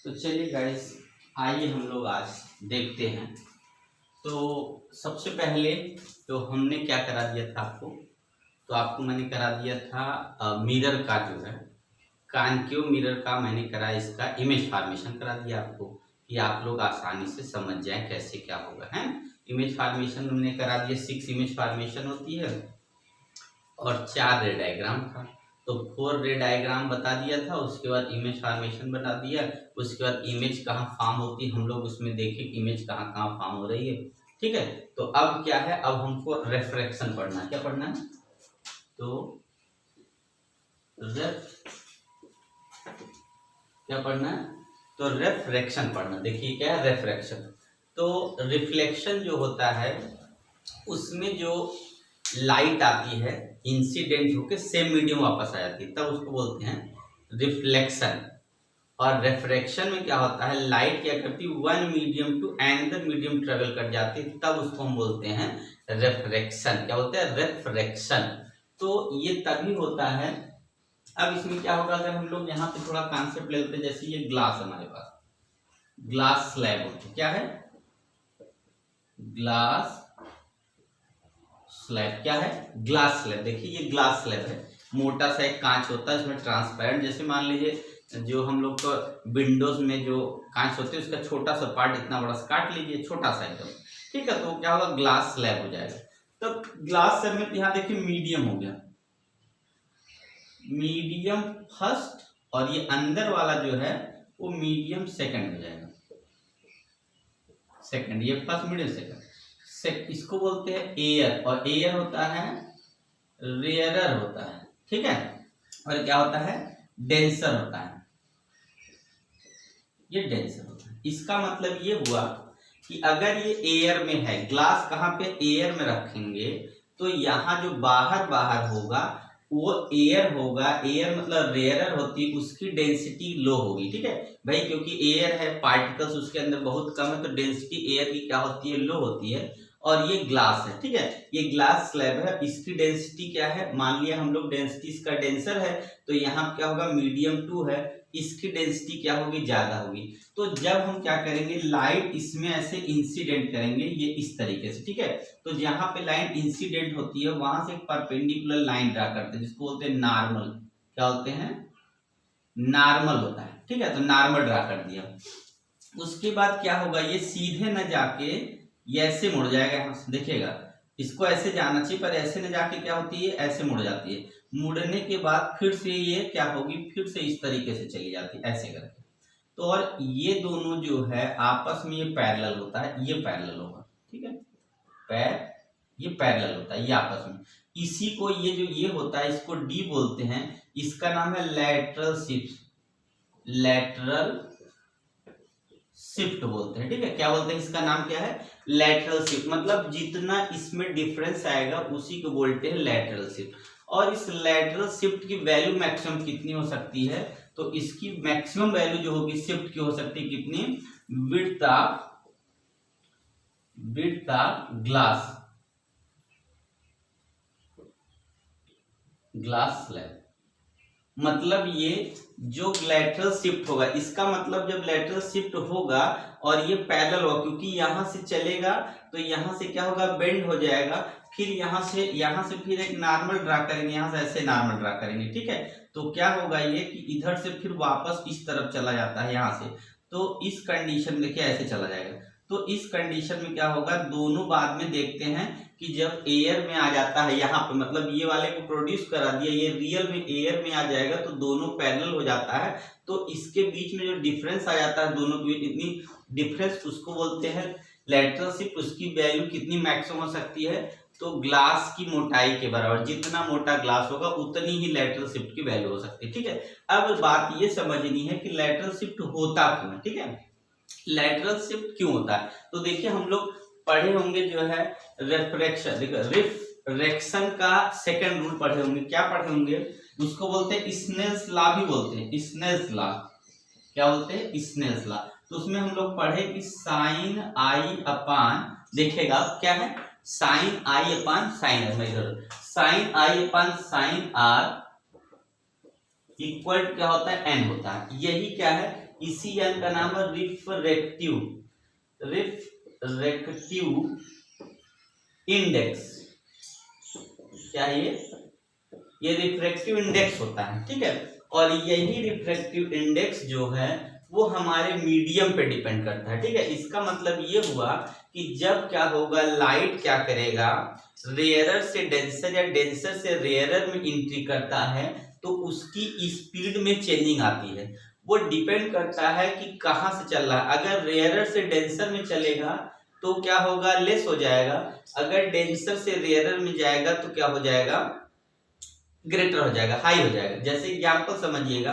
तो चलिए गाइस, आइए हम लोग आज देखते हैं। तो सबसे पहले तो हमने क्या करा दिया था आपको, तो आपको मैंने करा दिया था मिरर का जो है कॉन्केव मिरर का मैंने करा, इसका इमेज फॉर्मेशन करा दिया आपको कि आप लोग आसानी से समझ जाएं कैसे क्या होगा है। इमेज फॉर्मेशन हमने करा दिया, 6 इमेज फॉर्मेशन होती है और 4 रे डायग्राम था। तो 4 रे डायग्राम बता दिया था, उसके बाद इमेज फॉर्मेशन बता दिया, उसके बाद इमेज कहाँ फॉर्म होती है हम लोग उसमें देखे कि इमेज कहाँ कहाँ फॉर्म हो रही है। ठीक है, तो अब क्या है, अब हमको रेफ्रेक्शन पढ़ना है। क्या पढ़ना है? तो क्या पढ़ना है? तो रेफ्रेक्शन पढ़ना। देखिए क्या है रेफ्रेक्शन। तो रिफ्लेक्शन जो होता है उसमें जो लाइट आती है इंसिडेंट होकर सेम मीडियम वापस आ जाती है, तब उसको बोलते हैं रिफ्लेक्शन। और रेफ्रेक्शन में क्या होता है, लाइट क्या करती है, one medium to another medium travel कर जाती है, तब उसको हम बोलते हैं रेफ्रेक्शन। क्या बोलते हैं? रेफ्रेक्शन। तो ये तभी होता है। अब इसमें क्या होगा, अगर हम लोग यहाँ पे थोड़ा कॉन्सेप्ट ले लेते हैं, जैसे ये ग्लास हमारे पास ग्लास स्लैब होती है। क्या है? Glass slab. क्या है? Glass slab. देखिए ये ग्लास स्लैब है, मोटा सा एक कांच होता है इसमें ट्रांसपेरेंट, जैसे मान लीजिए जो हम लोग को विंडोज में जो कांच होते हैं उसका छोटा सा पार्ट इतना बड़ा सा काट लीजिए, छोटा सा एकदम। ठीक है, तो क्या होगा, ग्लास स्लैब हो जाएगा। तो ग्लास स्लैब में यहाँ देखिए मीडियम हो गया, मीडियम फर्स्ट, और ये अंदर वाला जो है वो मीडियम सेकंड हो जाएगा। सेकंड, ये फर्स्ट मीडियम सेकंड। इसको बोलते हैं एयर, और एयर होता है रेयरर होता है। ठीक है, और क्या होता है, डेंसर होता है। ये डेंसर होता है। इसका मतलब ये हुआ कि अगर ये एयर में है, ग्लास कहाँ पे एयर में रखेंगे, तो यहाँ जो बाहर बाहर होगा वो एयर होगा। एयर मतलब रेयरर होती है, उसकी डेंसिटी लो होगी। ठीक है भाई, क्योंकि एयर है, पार्टिकल्स उसके अंदर बहुत कम है, तो डेंसिटी एयर की क्या होती है, लो होती है। और ये ग्लास है। ठीक है, ये ग्लास स्लैब है, इसकी डेंसिटी क्या है, मान लिया हम लोग डेंसिटी इसका डेंसर है, तो यहाँ क्या होगा, मीडियम 2 है, इसकी डेंसिटी क्या होगी, ज्यादा होगी। तो जब हम क्या करेंगे, लाइट इसमें ऐसे इंसिडेंट करेंगे, ये इस तरीके से। ठीक है, तो जहां पे लाइन इंसिडेंट होती है वहां से एक परपेंडिकुलर लाइन ड्रा करते हैं, जिसको बोलते हैं नॉर्मल। क्या बोलते हैं? नॉर्मल होता है। ठीक है, तो नॉर्मल ड्रा कर दिया। उसके बाद क्या होगा, ये सीधे न जाके ये ऐसे मुड़ जाएगा, यहाँ से देखिएगा, इसको ऐसे जाना चाहिए पर ऐसे न जाके क्या होती है, ऐसे मुड़ जाती है। मुड़ने के बाद फिर से ये क्या होगी, फिर से इस तरीके से चली जाती है ऐसे करके। तो और ये दोनों जो है आपस में ये पैरेलल होता है, ये पैरेलल होगा। ठीक है, ये पैरेलल होता है ये आपस में। इसी को ये जो ये होता है इसको डी बोलते हैं, इसका नाम है लैटरल शिफ्ट। लैटरल शिफ्ट बोलते हैं। ठीक है, क्या बोलते हैं, इसका नाम क्या है, लैटरल शिफ्ट। मतलब जितना इसमें डिफरेंस आएगा उसी को बोलते हैं लैटरल शिफ्ट। और इस लैटरल शिफ्ट की वैल्यू मैक्सिमम कितनी हो सकती है, तो इसकी मैक्सिमम वैल्यू जो होगी शिफ्ट की हो सकती है कितनी, विड्थ ऑफ ग्लास स्लैब। मतलब ये जो लैटरल शिफ्ट होगा, इसका मतलब जब लैटरल शिफ्ट होगा और ये पैरेलल होगा, क्योंकि यहां से चलेगा तो यहां से क्या होगा, बेंड हो जाएगा, फिर यहां से फिर एक नॉर्मल ड्रा करेंगे, यहां से ऐसे नॉर्मल ड्रा करेंगे। ठीक है, तो क्या होगा ये कि इधर से फिर वापस इस तरफ चला जाता है यहां से, तो इस कंडीशन में देखिए ऐसे चला जाएगा। तो इस कंडीशन में क्या होगा, दोनों बाद में देखते हैं कि जब एयर में आ जाता है यहाँ पे, मतलब ये वाले को प्रोड्यूस करा दिया, ये रियल में एयर में आ जाएगा तो दोनों पैरेलल हो जाता है। तो इसके बीच में जो डिफरेंस आ जाता है दोनों के बीच, इतनी डिफरेंस, उसको बोलते हैं लैटरल शिफ्ट। उसकी वैल्यू कितनी मैक्सिमम हो सकती है, तो ग्लास की मोटाई के बराबर, जितना मोटा ग्लास होगा उतनी ही लैटरल शिफ्ट की वैल्यू हो सकती है। ठीक है, अब बात ये समझनी है कि लैटरल शिफ्ट होता क्यों है। ठीक है, लैटरल शिफ्ट क्यों होता है, तो देखिए हम लोग पढ़े होंगे जो है रेफ्रेक्शन। देखो रिफ्रेक्शन का सेकंड रूल पढ़े होंगे। क्या पढ़े होंगे, उसको बोलते हैं स्नेल्स लॉ भी बोलते हैं, स्नेल्स लॉ। क्या बोलते हैं, स्नेल्स लॉ। तो उसमें हम लोग पढ़े कि साइन आई अपान, देखिएगा क्या है, sine i upon sine r, sine i upon sine r equal क्या होता है, एन होता है। यही क्या है, इसी यान का नाम है रिफ्रैक्टिव रिफ्रैक्टिव इंडेक्स। क्या ये रिफ्रैक्टिव इंडेक्स होता है, ठीक है। और यही रिफ्रैक्टिव इंडेक्स जो है वो हमारे मीडियम पे डिपेंड करता है, ठीक है। इसका मतलब ये हुआ कि जब क्या होगा, लाइट क्या करेगा, रेयरर से डेंसर या डेंसर से रेयरर में एंट्री करता है, तो उसकी स्पीड में चेंजिंग आती है। वो डिपेंड करता है कि कहाँ से चल रहा है। अगर रेयरर से डेंसर में चलेगा तो क्या होगा, लेस हो जाएगा। अगर डेंसर से रेयरर में जाएगा तो क्या हो जाएगा, ग्रेटर हो जाएगा, हाई हो जाएगा। जैसे एग्जाम्पल समझिएगा,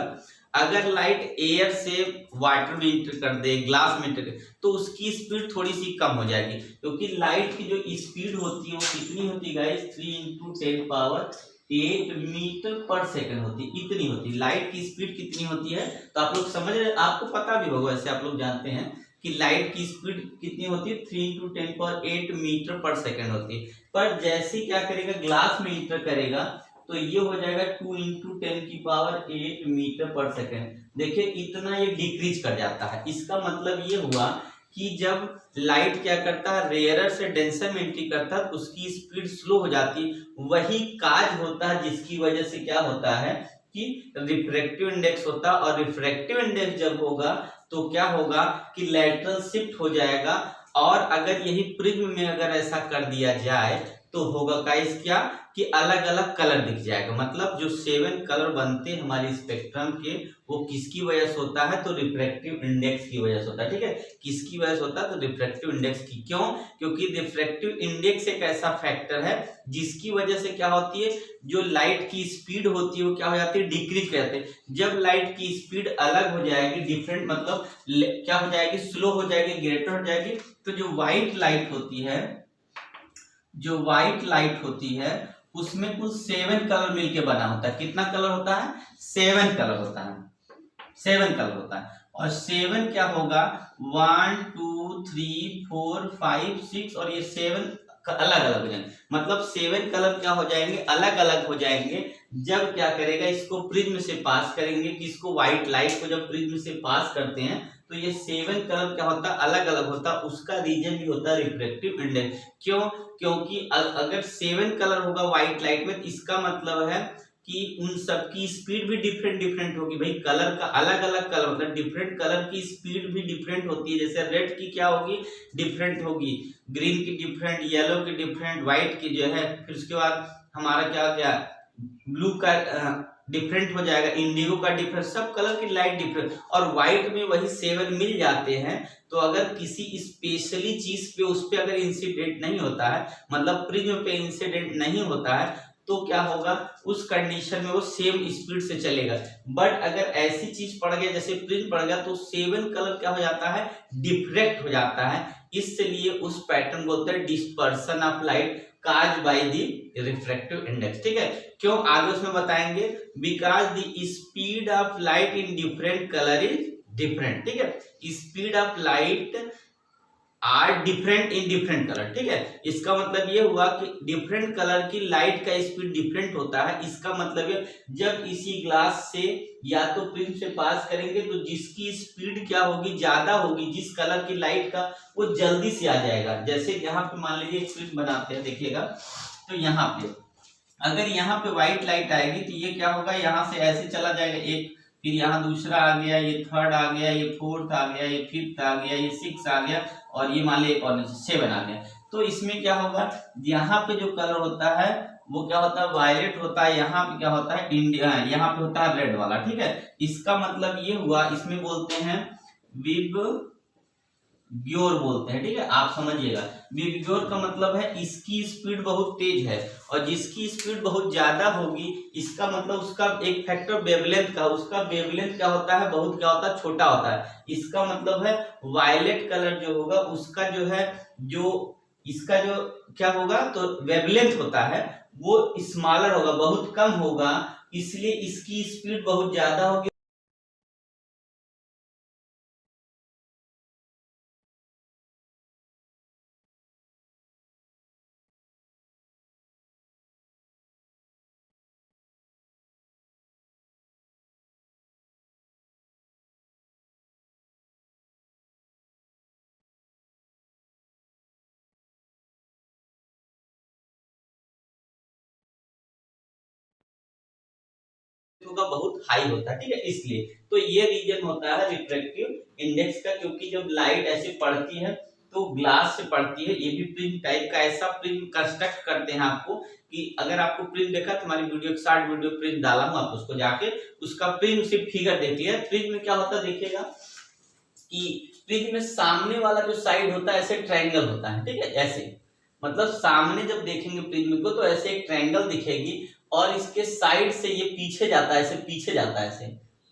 अगर लाइट एयर से वाटर में इंटर कर दे, ग्लास में इंटर कर, तो उसकी स्पीड थोड़ी सी कम हो जाएगी, क्योंकि लाइट की जो स्पीड होती है वो कितनी होती है गाइस, 3 × 10⁸ मीटर पर सेकंड होती है, इतनी होती है। लाइट की स्पीड कितनी होती है, तो आप लोग समझ रहे, आपको पता भी होगा, वैसे आप लोग जानते हैं कि लाइट की स्पीड कितनी होती है, 3 × 10⁸ मीटर पर सेकंड होती है। पर जैसे ही क्या करेगा, ग्लास में इंटर करेगा, तो ये हो जाएगा 2 × 10⁸ मीटर पर सेकेंड। देखिए इतना ये डिक्रीज कर जाता है। इसका मतलब ये हुआ कि जब लाइट क्या करता है, रेयरर से डेंसर में एंट्री करता है, तो उसकी स्पीड स्लो हो जाती। वही काज होता है जिसकी वजह से क्या होता है कि रिफ्रैक्टिव इंडेक्स होता है। और रिफ्रैक्टिव इंडेक्स जब होगा तो क्या होगा कि लैटरल शिफ्ट हो जाएगा। और अगर यही प्रिज्म में अगर ऐसा कर दिया जाए तो होगा गाइस क्या कि अलग अलग कलर दिख जाएगा। मतलब जो 7 कलर बनते हैं हमारे स्पेक्ट्रम के, वो किसकी वजह से होता है, तो रिफ्रैक्टिव इंडेक्स की वजह से होता है, ठीक है। किसकी वजह से होता है, तो रिफ्रैक्टिव इंडेक्स की। क्यों, क्योंकि रिफ्रैक्टिव इंडेक्स एक ऐसा फैक्टर है जिसकी वजह से क्या होती है, जो लाइट की स्पीड होती है वो क्या हो जाती है, डिक्रीज कर जाती है। जब लाइट की स्पीड अलग हो जाएगी, डिफरेंट मतलब क्या हो जाएगी, स्लो हो जाएगी, ग्रेटर हो जाएगी, तो जो व्हाइट लाइट होती है, जो व्हाइट लाइट होती है उसमें कुल 7 कलर मिलके बना होता है। कितना कलर होता है, 7 कलर होता है, 7 कलर होता है। और 7 क्या होगा, 1 2 3 4 5 6, और ये 7 अलग अलग हो जाएंगे। मतलब 7 कलर क्या हो जाएंगे, अलग अलग हो जाएंगे। जब क्या करेगा, इसको प्रिज्म से पास करेंगे, कि इसको व्हाइट लाइट को जब प्रिज्म से पास करते हैं तो ये 7 कलर क्या होता है, अलग अलग होता है। उसका रीजन भी होता है रिफ्लेक्टिव इंडेक्स। क्यों, क्योंकि अगर 7 कलर होगा व्हाइट लाइट में, इसका मतलब है कि उन सब की स्पीड भी डिफरेंट डिफरेंट होगी। भाई कलर का अलग अलग कलर मतलब डिफरेंट कलर की स्पीड भी डिफरेंट होती है। जैसे रेड की क्या होगी, डिफरेंट होगी, ग्रीन की डिफरेंट, येलो की डिफरेंट, व्हाइट की जो है, फिर उसके बाद हमारा क्या क्या ब्लू का डिफरेंट हो जाएगा, इंडिगो का डिफरेंट, सब कलर की लाइट डिफरेंट। और व्हाइट में वही 7 मिल जाते हैं। तो अगर किसी स्पेशली चीज पे उस पे अगर इंसिडेंट नहीं होता है, मतलब प्रिज्म पे इंसिडेंट नहीं होता है, तो क्या होगा, उस कंडीशन में वो सेम स्पीड से चलेगा। बट अगर ऐसी चीज पड़ गया जैसे प्रिज्म पड़ गया, तो 7 कलर क्या हो जाता है, डिफ्रेक्ट हो जाता है। इसलिए उस पैटर्न बोलते हैं dispersion of light cause by the refractive index, ठीक है। क्यों, आगे उसमें बताएंगे, because the speed of light in different colour is different, ठीक है। Speed of light are different in different colour, ठीक है। इसका मतलब ये हुआ कि डिफरेंट कलर की लाइट का स्पीड डिफरेंट होता है। इसका मतलब ये, जब इसी ग्लास से या तो प्रिज्म से पास करेंगे तो जिसकी स्पीड क्या होगी, ज्यादा होगी, जिस कलर की लाइट का, वो जल्दी से आ जाएगा। जैसे यहाँ पे मान लीजिए एक प्रिज्म बनाते हैं, देखिएगा, तो यहाँ पे अगर यहाँ पे व्हाइट लाइट आएगी तो ये क्या होगा, यहाँ से ऐसे चला जाएगा एक, फिर यहाँ दूसरा आ गया, ये थर्ड आ गया, ये फोर्थ आ गया, ये फिफ्थ आ गया, ये 6 आ गया, और ये मान लिया और 7 आ गया। तो इसमें क्या होगा, यहाँ पे जो कलर होता है वो क्या होता है, वायलेट होता है। यहाँ पे क्या होता है, इंडिया, यहाँ पे होता है रेड वाला, ठीक है। इसका मतलब ये हुआ, इसमें बोलते हैं विब ग्योर बोलते हैं, ठीक है। आप समझिएगा, विबग्योर का मतलब है इसकी स्पीड बहुत तेज है, और जिसकी स्पीड बहुत ज्यादा होगी, इसका मतलब उसका एक फैक्टर वेवलेंथ का, उसका वेवलेंथ क्या होता है, बहुत क्या होता है, छोटा होता है। इसका मतलब है वायलेट कलर जो होगा उसका जो है, जो इसका जो क्या होगा, तो वेवलेंथ होता है वो स्मॉलर होगा, बहुत कम होगा, इसलिए इसकी स्पीड बहुत ज्यादा होगी। होगा बहुत हाई होता है, ठीक है, इसलिए तो ये रीजन होता है रिफ्रैक्टिव इंडेक्स का, क्योंकि जब लाइट ऐसे पड़ती है तो ग्लास से पड़ती है, ये भी प्रिज्म टाइप का, ऐसा प्रिज्म कंस्ट्रक्ट करते हैं आपको कि अगर आपको प्रिज्म देखा तो हमारी वीडियो के साथ वीडियो प्रिज्म डाला हूं, आप उसको जाके उसका प्रिज्म से फिगर देख लिया। प्रिज्म में क्या होता है देखिएगा कि प्रिज्म में सामने वाला जो साइड होता है ऐसे ट्रायंगल होता है, ठीक है, ऐसे मतलब सामने जब देखेंगे प्रिज्म को तो ऐसे एक ट्रायंगल दिखेगी और इसके साइड से ये पीछे जाता है, ऐसे पीछे जाता है ऐसे,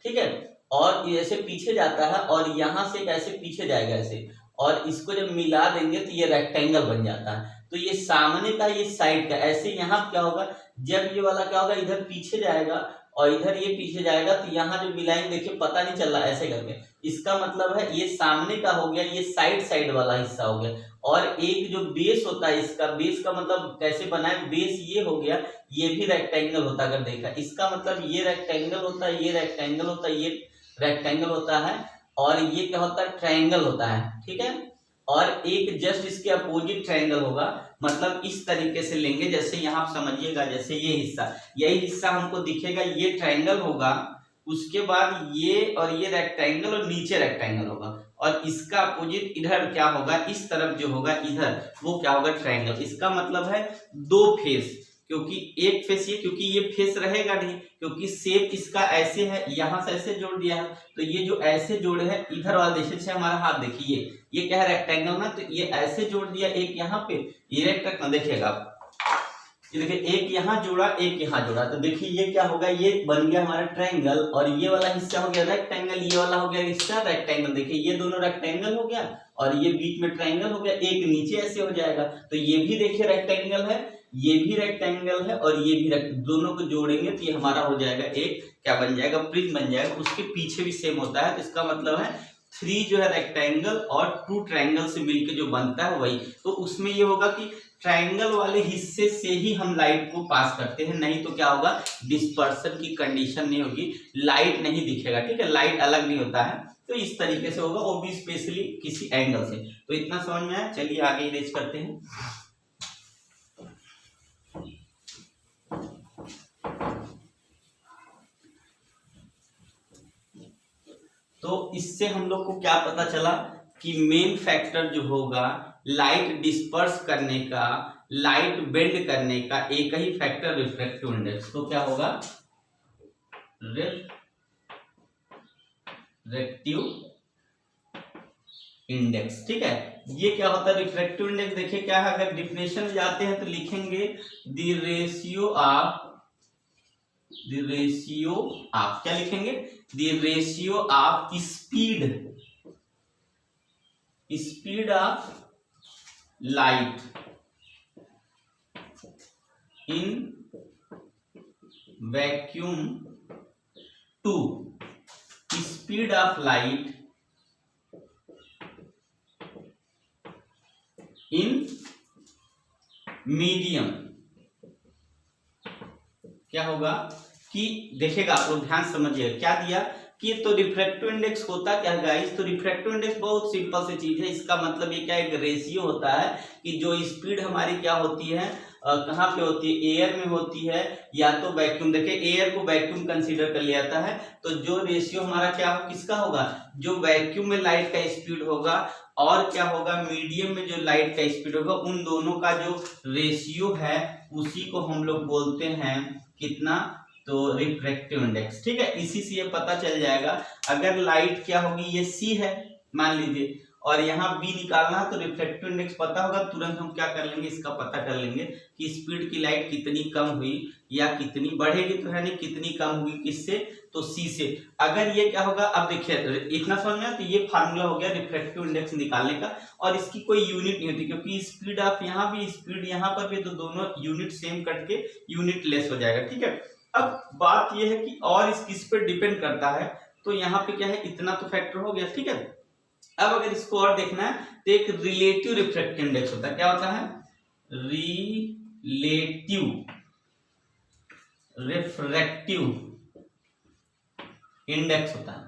ठीक है, और ये ऐसे पीछे जाता है और यहाँ से ऐसे पीछे जाएगा ऐसे, और इसको जब मिला देंगे तो ये रेक्टेंगल बन जाता है। तो ये सामने का ये साइड का ऐसे, यहाँ क्या होगा जब ये वाला क्या होगा इधर पीछे जाएगा और इधर ये पीछे जाएगा, तो यहाँ जो मिलाएंगे देखिए पता नहीं चल रहा ऐसे करके, इसका मतलब है ये सामने का हो गया, ये साइड वाला हिस्सा हो गया, और एक जो बेस होता है इसका, बेस का मतलब कैसे बना है, बेस ये हो गया, ये भी रेक्टेंगल होता है, अगर देखा इसका मतलब ये रेक्टेंगल होता है, ये रेक्टेंगल होता है, ये रेक्टेंगल होता है, और ये क्या होता है ट्रायंगल होता है, ठीक है, और एक जस्ट इसके अपोजिट ट्रायंगल होगा, मतलब इस तरीके से लेंगे, जैसे यहाँ आप समझिएगा, जैसे ये हिस्सा, यही हिस्सा हमको दिखेगा, ये ट्रायंगल होगा, उसके बाद ये और ये रेक्टेंगल और नीचे रेक्टेंगल होगा, और इसका अपोजिट इधर क्या होगा, इस तरफ जो होगा इधर वो क्या होगा ट्रायंगल। इसका मतलब है दो फेस, क्योंकि एक फेस ये, क्योंकि ये फेस रहेगा नहीं, क्योंकि शेप इसका ऐसे है, यहाँ से ऐसे जोड़ दिया है, तो ये जो ऐसे जोड़े है इधर वाला जैसे हमारा हाथ देखिए, ये क्या है रेक्टेंगल ना, तो ये ऐसे जोड़ दिया एक यहाँ पे, ये रेक्टेंगल देखिएगा आप, ये देखिए एक यहाँ जोड़ा एक यहाँ जोड़ा, तो देखिए ये क्या होगा, ये बन गया हमारा ट्रायंगल, और ये वाला हिस्सा हो गया रेक्टेंगल, ये वाला हो गया हिस्सा रेक्टेंगल, देखिए ये दोनों रेक्टेंगल हो गया और ये बीच में ट्रायंगल हो गया, एक नीचे ऐसे हो जाएगा, तो ये भी देखिए रेक्टेंगल है, ये भी रेक्टेंगल है, और ये भी दोनों को जोड़ेंगे तो ये हमारा हो जाएगा एक क्या बन जाएगा प्रिज्म बन जाएगा। उसके पीछे भी सेम होता है, तो इसका मतलब है 3 जो है रेक्टेंगल और 2 ट्रायंगल से मिलकर जो बनता है वही, तो उसमें ये होगा कि ट्रायंगल वाले हिस्से से ही हम लाइट को पास करते हैं, नहीं तो क्या होगा डिस्पर्सन की कंडीशन नहीं होगी, लाइट नहीं दिखेगा, ठीक है, लाइट अलग नहीं होता है, तो इस तरीके से होगा, वो भी स्पेशली किसी एंगल से। तो इतना समझ में आया, चलिए आगे इरेज करते हैं। तो इससे हम लोग को क्या पता चला कि मेन फैक्टर जो होगा लाइट डिस्पर्स करने का, लाइट बेंड करने का, एक ही फैक्टर रिफ्रैक्टिव इंडेक्स, तो क्या होगा रिफ्रैक्टिव इंडेक्स, ठीक है। ये क्या होता है रिफ्रैक्टिव इंडेक्स, देखिए क्या है, अगर डिफिनेशन में जाते हैं तो लिखेंगे द रेशियो ऑफ क्या लिखेंगे, the ratio of speed of light in vacuum to speed of light in medium. क्या होगा कि देखिएगा आप लोग ध्यान समझिए क्या दिया कि तो रिफ्रैक्टिव इंडेक्स होता क्या है गाइस, तो रिफ्रैक्टिव इंडेक्स बहुत सिंपल सी चीज है, इसका मतलब ये क्या एक रेशियो होता है कि जो स्पीड हमारी क्या होती है, कहाँ पे होती है, एयर में होती है या तो वैक्यूम, देखिए एयर को वैक्यूम कंसीडर कर लिया जाता है, तो जो रेशियो हमारा क्या हो किसका होगा, जो वैक्यूम में लाइट का स्पीड होगा और क्या होगा मीडियम में जो लाइट का स्पीड होगा, उन दोनों का जो रेशियो है उसी को हम लोग बोलते हैं कितना, तो रिफ्रैक्टिव इंडेक्स, ठीक है। इसी से ये पता चल जाएगा, अगर लाइट क्या होगी ये सी है मान लीजिए और यहाँ बी निकालना है, तो रिफ्रैक्टिव इंडेक्स पता होगा, तुरंत हम क्या कर लेंगे इसका पता कर लेंगे कि स्पीड की लाइट कितनी कम हुई या कितनी बढ़ेगी, तो है नहीं कितनी कम हुई किससे, तो सी से। अगर ये क्या होगा, अब देखिए इतना समझ में, तो ये फार्मूला हो गया रिफ्रैक्टिव इंडेक्स निकालने का, और इसकी कोई यूनिट नहीं होती क्योंकि स्पीड ऑफ यहाँ भी स्पीड यहाँ पर भी, तो दोनों यूनिट सेम कट के यूनिट लेस हो जाएगा, ठीक है। अब बात यह है कि और इस किस पर डिपेंड करता है, तो यहाँ पे क्या है इतना तो फैक्टर हो गया, ठीक है। अब अगर इसको और देखना है तो एक रिलेटिव रिफ्रैक्टिव इंडेक्स होता है, क्या होता है रिलेटिव रिफ्रैक्टिव इंडेक्स होता है।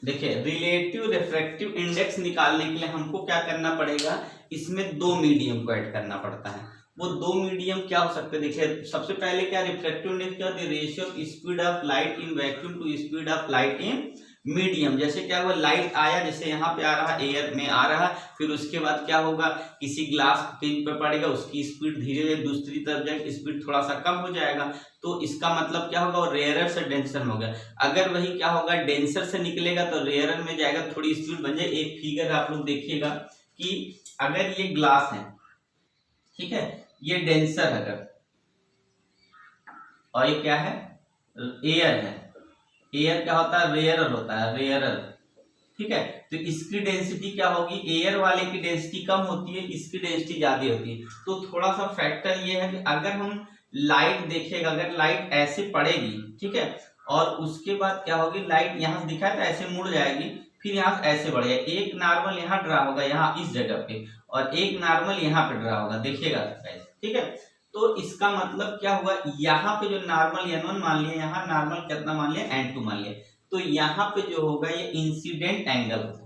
देखिए रिलेटिव रिफ्रैक्टिव इंडेक्स निकालने के लिए हमको क्या करना पड़ेगा, इसमें 2 मीडियम को ऐड करना पड़ता है, वो दो मीडियम क्या हो सकते हैं? देखिए सबसे पहले क्या रिफ्रैक्टिव इंडेक्स क्या होती है? Ratio of speed of light in vacuum to speed of light in medium. जैसे क्या हुआ, लाइट आया, जैसे यहाँ पे आ रहा, एयर में आ रहा, फिर उसके बाद क्या होगा, किसी ग्लास पिन पे पड़ेगा, उसकी स्पीड धीरे धीरे दूसरी तरफ जाएगी, स्पीड थोड़ा सा कम हो जाएगा, तो इसका मतलब क्या होगा, वो रेयरर से डेंसर में हो गया। अगर वही क्या होगा, डेंसर से निकलेगा तो रेयरर में जाएगा, थोड़ी स्पीड बन जाए। एक फिगर आप लोग देखिएगा कि अगर ये ग्लास है, ठीक है, ये डेंसर अगर, और ये क्या है, एयर है, एयर क्या होता है, रेयरर होता है, रेयरर, ठीक है। तो इसकी डेंसिटी क्या होगी, एयर वाले की डेंसिटी कम होती है, इसकी डेंसिटी ज्यादा होती है। तो थोड़ा सा फैक्टर ये है कि अगर हम लाइट देखेगा, अगर लाइट ऐसे पड़ेगी, ठीक है, और उसके बाद क्या होगी, लाइट यहाँ से दिखाया था ऐसे मुड़ जाएगी, फिर यहाँ से ऐसे बढ़ेगा, एक नॉर्मल यहाँ ड्रा होगा, यहाँ इस जगह पे, और एक नॉर्मल यहाँ पे ड्रा होगा, देखिएगा, ठीक है। तो इसका मतलब क्या हुआ, यहाँ पे जो नॉर्मल n1 मान लिया, यहाँ नॉर्मल कितना मान लिया, n2 मान लिया, तो यहाँ पे जो होगा ये इंसिडेंट एंगल होता है,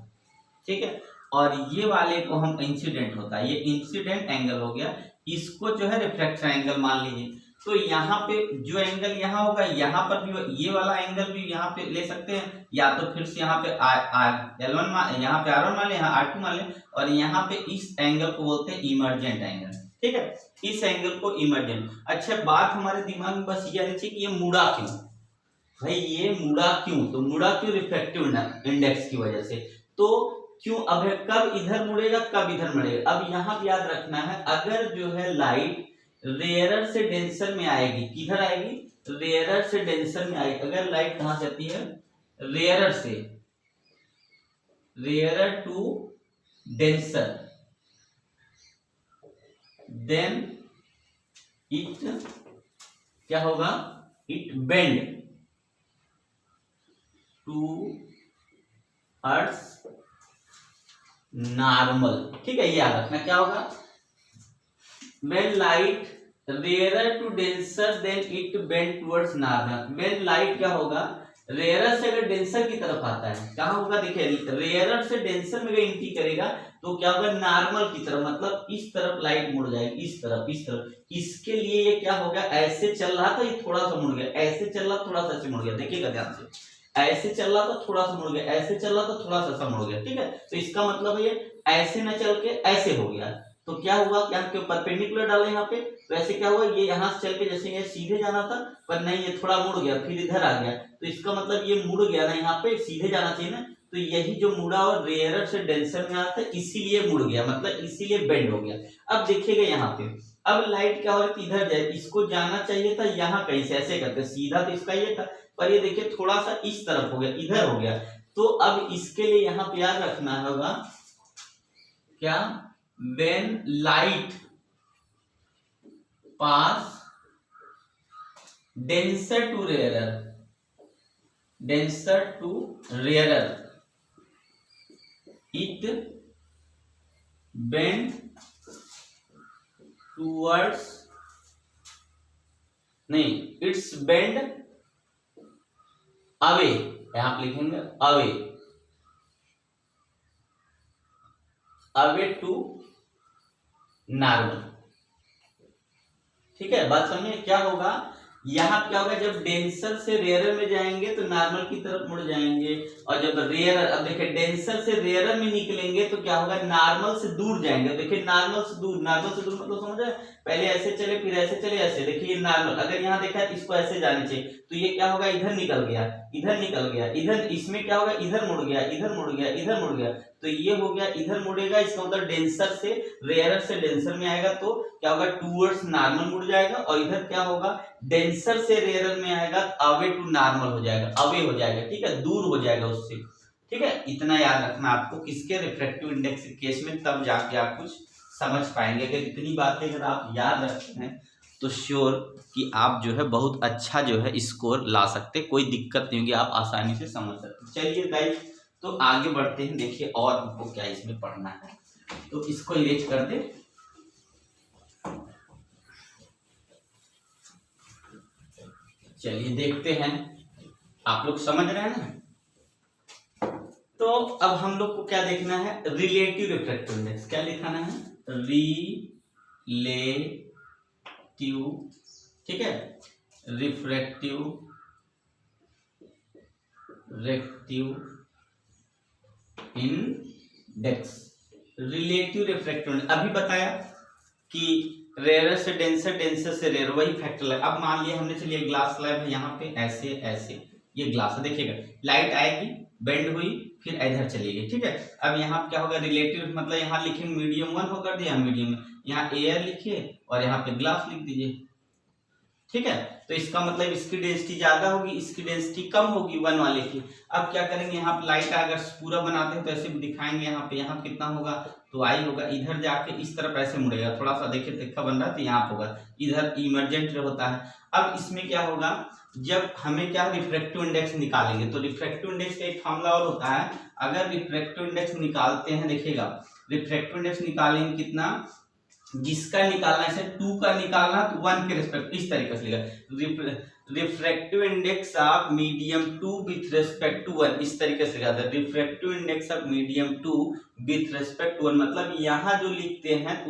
ठीक है, और ये वाले को हम इंसिडेंट होता है, ये इंसिडेंट एंगल हो गया, इसको जो है रिफ्लेक्शन एंगल मान लीजिए। तो यहाँ पे जो एंगल यहाँ होगा, यहाँ पर भी ये वाला एंगल भी यहाँ पे ले सकते हैं, या तो फिर से यहाँ पे L1 मान, यहाँ पे R1 मान ले, यहाँ R2 मान ले, और यहाँ पे इस एंगल को बोलते हैं इमर्जेंट एंगल, ठीक है, इस एंगल को इमर्जेंट। अच्छा, बात हमारे दिमाग में बस ये आनी चाहिए कि ये मुड़ा क्यों, भाई ये मुड़ा क्यों, तो मुड़ा क्यों, रिफ्रैक्टिव इंडेक्स की वजह से। तो क्यों, अब कब इधर मुड़ेगा, कब इधर मुड़ेगा। अब यहाँ याद रखना है, अगर जो है लाइट रेयरर से डेंसर में आएगी, किधर आएगी, रेयरर से डेंसर में आएगी। अगर लाइट कहां से आती है, रेयरर से, rarer to denser, then it क्या होगा, it bend towards normal, ठीक है, ये याद रखना। क्या होगा, when light rarer to denser then it bend towards normal। when light क्या होगा, रेयरर से अगर डेंसर की तरफ आता है, कहाँ होगा, देखिए रेयरर से डेंसर में अगर एंट्री करेगा तो क्या होगा, नॉर्मल की तरफ, मतलब इस तरफ लाइट मुड़ जाएगी, इस तरफ, इस तरफ। इसके लिए ये क्या हो गया, ऐसे चल रहा था, ये थोड़ा सा मुड़ गया, ऐसे चल रहा, थोड़ा सा ऐसे मुड़ गया, देखिएगा ध्यान से, ऐसे चल रहा था, थोड़ा सा मुड़ गया, ऐसे चल रहा था, थोड़ा सा ऐसा मुड़ गया, ठीक है। तो इसका मतलब ये ऐसे न चल के ऐसे हो गया, तो क्या हुआ, क्या के परपेंडिकुलर डाले यहाँ पे, वैसे क्या हुआ, ये यहाँ से चल के जैसे ये सीधे जाना था, पर नहीं, ये थोड़ा मुड़ गया, फिर इधर आ गया, तो इसका मतलब ये मुड़ गया ना, यहाँ पे सीधे जाना चाहिए ना, तो यही जो मुड़ा और रेयरर से डेंसर में आता है, इसीलिए मुड़ गया, मतलब इसीलिए बेंड हो गया। अब देखिएगा यहाँ पे, अब लाइट क्या हो रहा है, इधर जाए, इसको जाना चाहिए था यहाँ कहीं से, ऐसे करते सीधा, तो इसका ये था, पर ये देखिए थोड़ा सा इस तरफ हो गया, इधर हो गया। तो अब इसके लिए यहाँ पे याद रखना होगा क्या, when light pass denser to rarer, denser to rarer, it bend towards, नहीं, it's bend away, यहां आप लिखेंगे away, away to नॉर्मल, ठीक है, बात समझिए। क्या होगा, यहाँ क्या होगा, जब डेंसर से रेयरर में जाएंगे तो नॉर्मल की तरफ मुड़ जाएंगे, और जब रेयरर, अब देखिए डेंसर से रेयरर में निकलेंगे तो क्या होगा, नॉर्मल से दूर जाएंगे। देखिए नॉर्मल से दूर, नॉर्मल से दूर मतलब समझ रहे, पहले ऐसे चले, फिर ऐसे चले, ऐसे, देखिए ये नॉर्मल, अगर यहाँ देखा है इसको ऐसे जाने चाहिए, तो ये क्या होगा, इधर निकल गया, इधर निकल गया, इधर, इसमें क्या होगा, इधर मुड़ गया, इधर मुड़ गया, इधर मुड़ गया, तो ये हो गया, इधर मुड़ेगा, इसका मतलब डेंसर से रेयरर से डेंसर में आएगा, तो क्या होगा, टूवर्ड्स नॉर्मल मुड़ जाएगा, और इधर क्या होगा, डेंसर से रेयरर में आएगा, अवे टू नॉर्मल हो जाएगा, अवे हो जाएगा, ठीक है, दूर हो जाएगा उससे, ठीक है। इतना याद रखना आपको, किसके, रिफ्रैक्टिव इंडेक्स के केस में, तब जाके आप कुछ समझ पाएंगे। अगर इतनी बातें अगर आप याद रखते हैं तो श्योर कि आप जो है बहुत अच्छा जो है स्कोर ला सकते, कोई दिक्कत नहीं होगी, आप आसानी से समझ सकते। चलिए गाइस, तो आगे बढ़ते हैं, देखिए और हमको क्या इसमें पढ़ना है, तो इसको इरेज कर दे। चलिए देखते हैं, आप लोग समझ रहे हैं ना। तो अब हम लोग को क्या देखना है, रिलेटिव रिफ्रैक्टिव इंडेक्स, क्या लिखाना है, रिलेटिव ठीक है, refractive index, relative refractive index. अभी बताया कि रेयर से डेंसर, डेंसर से रेयर, वही फैक्टर लगा। अब मान लिया हमने, चलिए ग्लास स्लैब है यहाँ पे, ऐसे ऐसे ये ग्लास है, देखिएगा लाइट आएगी, बेंड हुई, फिर इधर चलेगी, ठीक है। अब यहाँ क्या होगा, रिलेटिव मतलब यहाँ लिखेंगे मीडियम 1 हो कर दिया, मीडियम में यहाँ एयर लिखिए और यहाँ पे ग्लास लिख दीजिए, ठीक है। तो इसका मतलब इसकी डेंसिटी ज्यादा होगी, इसकी डेंसिटी कम होगी 1 वाले की। अब क्या करेंगे, यहाँ पे लाइट अगर पूरा बनाते हैं तो ऐसे भी दिखाएंगे, यहाँ पे यहाँ कितना होगा, तो आई होगा, इधर जाके इस तरफ ऐसे मुड़ेगा, थोड़ा सा देखिए तिरछा बन रहा है तो यहाँ होगा, इधर इमरजेंट होता है। अब इसमें क्या होगा, जब हमें क्या रिफ्रैक्टिव इंडेक्स निकालेंगे, तो रिफ्रैक्टिव इंडेक्स का एक फॉर्मूला और होता है। अगर रिफ्रैक्टिव इंडेक्स निकालते हैं, देखिएगा रिफ्रैक्टिव इंडेक्स निकालेंगे कितना, जिसका निकालना है 2 का निकालना तो 1 के रिस्पेक्ट, इस तरीके से लिखा, refractive index of medium 2 with respect to 1, इस तरीके से लिखा था, refractive index of medium 2 with respect to 1, मतलब यहाँ जो लिखते हैं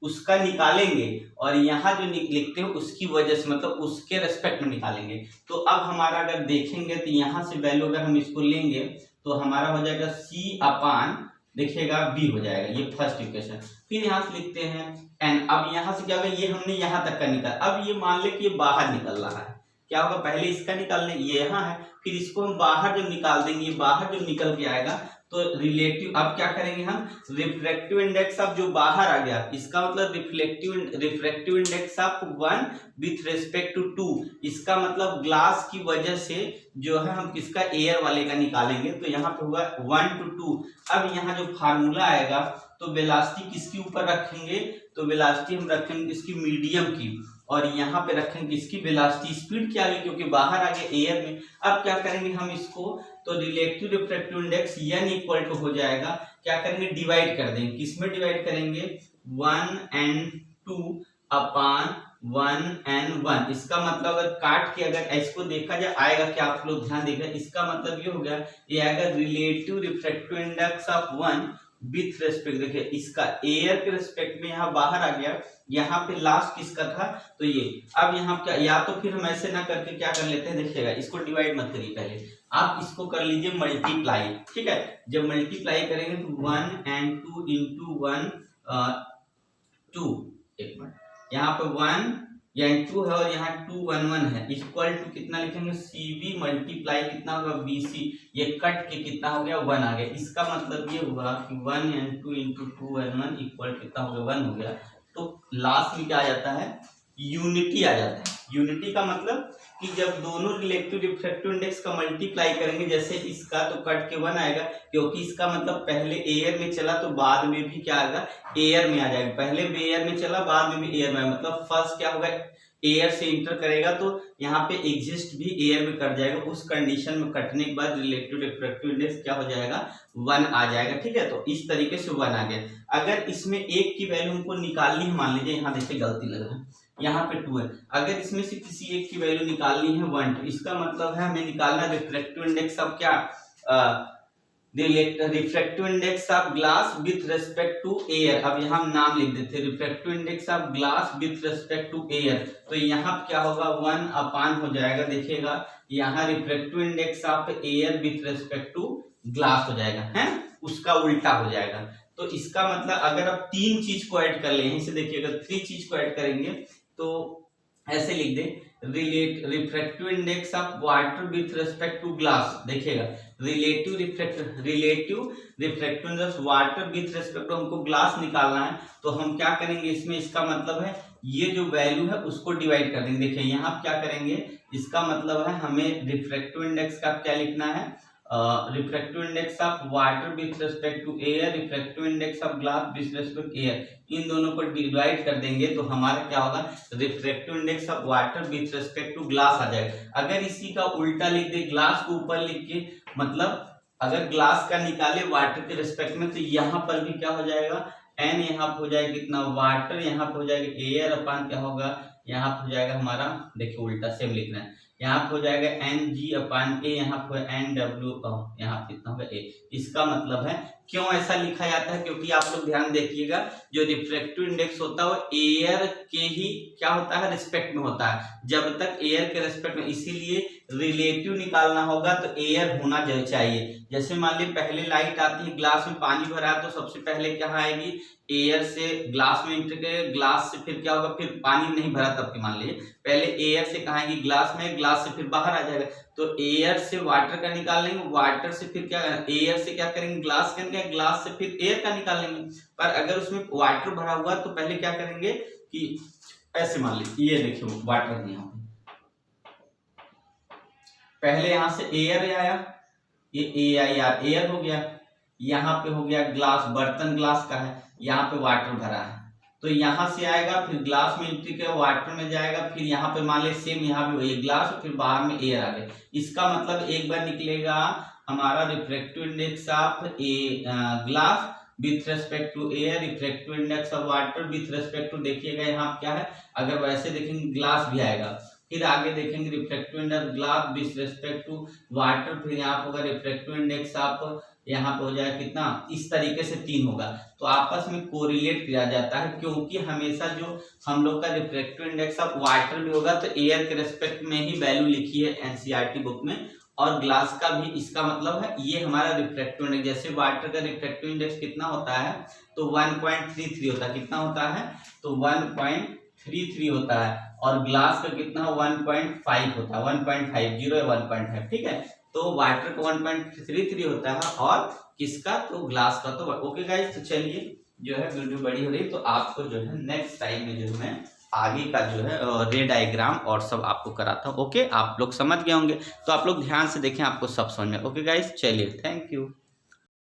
उसका निकालेंगे और यहाँ जो लिखते हैं उसकी वजह से, मतलब उसके रेस्पेक्ट में निकालेंगे। तो अब हमारा अगर देखेंगे तो यहाँ से वैल्यू अगर हम इसको लेंगे तो हमारा हो जाएगा C अपान, देखिएगा B हो जाएगा, ये फर्स्ट इक्वेशन। फिर यहाँ से लिखते हैं n, अब यहाँ से क्या होगा, ये हमने यहाँ तक का निकाला, अब ये मान ले कि ये बाहर निकल रहा है, क्या होगा, पहले इसका निकालने, ये यहाँ है, फिर इसको हम बाहर जब निकाल देंगे, ये बाहर जब निकल के आएगा तो रिलेटिव, अब क्या करेंगे हम, रिफ्रैक्टिव इंडेक्स ऑफ जो बाहर आ गया, इसका मतलब refractive index of 1 with respect to 2, इसका मतलब ग्लास की वजह से जो है हम किसका, एयर वाले का निकालेंगे, तो यहाँ पे हुआ 1 to 2। अब यहाँ जो फार्मूला आएगा तो वेलोसिटी किसके ऊपर रखेंगे, तो वेलोसिटी हम रखेंगे इसकी मीडियम की, और यहाँ पे रखेंगे इसकी वेलोसिटी, स्पीड क्या है क्योंकि बाहर आ गया एयर में। अब क्या करेंगे हम इसको, तो relative refractive index n equal to हो जाएगा, क्या करेंगे, डिवाइड कर देंगे, किसमें डिवाइड करेंगे, 1n2 अपान 1n1। इसका मतलब अगर काट के अगर इसको देखा जाए आएगा क्या, आप लोग ध्यान देगा, इसका मतलब ये हो गया, ये आएगा relative refractive index of 1 with respect, देखिए इसका एयर के रेस्पेक्ट में यहाँ बाहर आ गया, यहाँ पे लास्ट किसका था, तो ये। अब यहाँ क्या, या तो फिर हम ऐसे ना करके क्या कर लेते हैं, देखिएगा इसको डिवाइड मत करिए, पहले आप इसको कर लीजिए मल्टीप्लाई, ठीक है। जब मल्टीप्लाई करेंगे तो 1n2 इंटू 1 2, एक मिनट, यहाँ पे 1 n2 है और यहाँ 2 1 1 है, इक्वल टू कितना लिखेंगे, cv मल्टीप्लाई कितना होगा bc, ये कट के कितना हो गया, 1 आ गया। इसका मतलब ये हुआ कि 1n2 इंटू 2 n1 इक्वल कितना हो गया, 1 हो गया। तो लास्ट में क्या आ जाता है, यूनिटी आ जाता है। यूनिटी का मतलब कि जब दोनों रिलेटिव रिफ्रैक्टिव इंडेक्स का मल्टीप्लाई करेंगे, जैसे इसका तो कट के 1 आएगा, क्योंकि इसका मतलब पहले एयर में चला तो बाद में भी क्या आएगा, एयर में आ जाएगा, पहले भी एयर में चला बाद में भी एयर में, मतलब फर्स्ट क्या होगा, एयर से इंटर करेगा तो यहाँ पे एग्जिस्ट भी एयर में कर जाएगा, उस कंडीशन में कटने के बाद रिलेटिव रिफ्रैक्टिव इंडेक्स क्या हो जाएगा, 1 आ जाएगा, ठीक है। तो इस तरीके से 1 आ गया। अगर इसमें एक की वैल्यू हमको निकालनी है, मान लीजिए यहाँ देखिए गलती लग रहा है, यहाँ पे 2 है, अगर इसमें से किसी एक की वैल्यू निकालनी है 1, तो इसका मतलब है हमें निकालना रिफ्रैक्टिव इंडेक्स ऑफ क्या, refractive index of glass with respect to air. अब यहाँ हम नाम लिख देते हैं, refractive index of glass with respect to air, तो यहाँ क्या होगा, 1 अपान हो जाएगा, देखिएगा यहाँ refractive index of air with respect to glass हो जाएगा, है उसका उल्टा हो जाएगा। तो इसका मतलब अगर आप 3 चीज को ऐड कर ले, यहीं से देखिए अगर 3 चीज को ऐड करेंगे तो ऐसे लिख दे, refractive index of water with respect to glass, देखिएगा relative refractive index water with respect to, हमको ग्लास निकालना है, तो हम क्या करेंगे इसमें, इसका मतलब है ये जो वैल्यू है उसको डिवाइड कर देंगे। देखिए यहाँ क्या करेंगे, इसका मतलब है हमें रिफ्रैक्टिव इंडेक्स का क्या लिखना है, refractive index of water with respect to air, refractive index of glass with respect air, इन दोनों को डिवाइड कर देंगे तो हमारा क्या होगा, refractive index of water with respect to glass आ जाएगा। अगर इसी का उल्टा लिख दे, ग्लास को ऊपर लिख के, मतलब अगर ग्लास का निकाले वाटर के रेस्पेक्ट में, तो यहाँ पर भी क्या हो जाएगा, n यहाँ पे हो जाएगा कितना, वाटर यहाँ पे हो जाएगा एयर अपान क्या होगा, यहाँ पे हो जाएगा हमारा, देखिए उल्टा सेम लिखना है, यहाँ पे हो जाएगा Ng/A, यहाँ पे NW, यहाँ पे कितना होगा A। इसका मतलब है क्यों ऐसा लिखा जाता है, क्योंकि आप लोग ध्यान देखिएगा जो रिफ्रैक्टिव इंडेक्स होता है वो एयर के ही क्या होता है, रिस्पेक्ट में होता है, जब तक एयर के रिस्पेक्ट में, इसीलिए रिलेटिव निकालना होगा तो एयर होना चाहिए। जैसे मान लीजिए पहले लाइट आती है, ग्लास में पानी भरा है, तो सबसे पहले क्या आएगी, एयर से ग्लास में एंटर करेगा, ग्लास से फिर क्या होगा, फिर पानी नहीं भरा तब के मान लीजिए पहले एयर से कहाँ आएगी, ग्लास में, ग्लास से फिर बाहर आ जाएगा, तो एयर से वाटर का निकाल लेंगे, वाटर से फिर क्या, एयर से क्या करेंगे, ग्लास करेंगे, ग्लास से फिर एयर का निकाल लेंगे। पर अगर उसमें वाटर भरा हुआ तो पहले क्या करेंगे कि ऐसे मान लीजिए, ये देखिए वाटर यहाँ पे पहले यहाँ से एयर आया, ये AIR एयर हो गया, यहाँ पे हो गया ग्लास, बर्तन ग्लास का है, यहाँ पे वाटर भरा है, तो यहाँ से आएगा, फिर ग्लास में एंट्री कर वाटर में जाएगा, फिर यहाँ पे मान ले सेम यहाँ पे वही ग्लास, फिर बाहर में एयर आ गया। इसका मतलब एक बार निकलेगा हमारा refractive index of glass with respect to air, refractive index of water with respect to, देखिएगा यहाँ क्या है, अगर वैसे देखेंगे ग्लास भी आएगा, फिर आगे देखेंगे refractive index glass with respect to water, फिर यहाँ होगा रिफ्रैक्टिव इंडेक्स ऑफ, यहाँ पे हो जाएगा कितना, इस तरीके से 3 होगा, तो आपस में कोरिलेट किया जाता है, क्योंकि हमेशा जो हम लोग का रिफ्रैक्टिव इंडेक्स ऑफ वाटर भी होगा तो एयर के रेस्पेक्ट में ही वैल्यू लिखी है NCERT बुक में, और ग्लास का भी इसका मतलब है ये हमारा रिफ्रैक्टिव इंडेक्स, जैसे वाटर का रिफ्रैक्टिव इंडेक्स कितना होता है, तो 1.33 होता है, कितना होता है, तो 1.33 होता है, और ग्लास का कितना 1.5 होता है, 1.50 या 1.5, ठीक है, तो वाटर का 1.33 होता है, और किसका, तो ग्लास का। तो ओके गाइस, तो चलिए जो है वीडियो बड़ी हो रही, तो आपको जो है नेक्स्ट टाइम में जो है आगे का जो है रे डायग्राम और सब आपको कराता हूँ। ओके, आप लोग समझ गए होंगे, तो आप लोग ध्यान से देखें, आपको सब समझ में। ओके गाइस, चलिए, थैंक यू।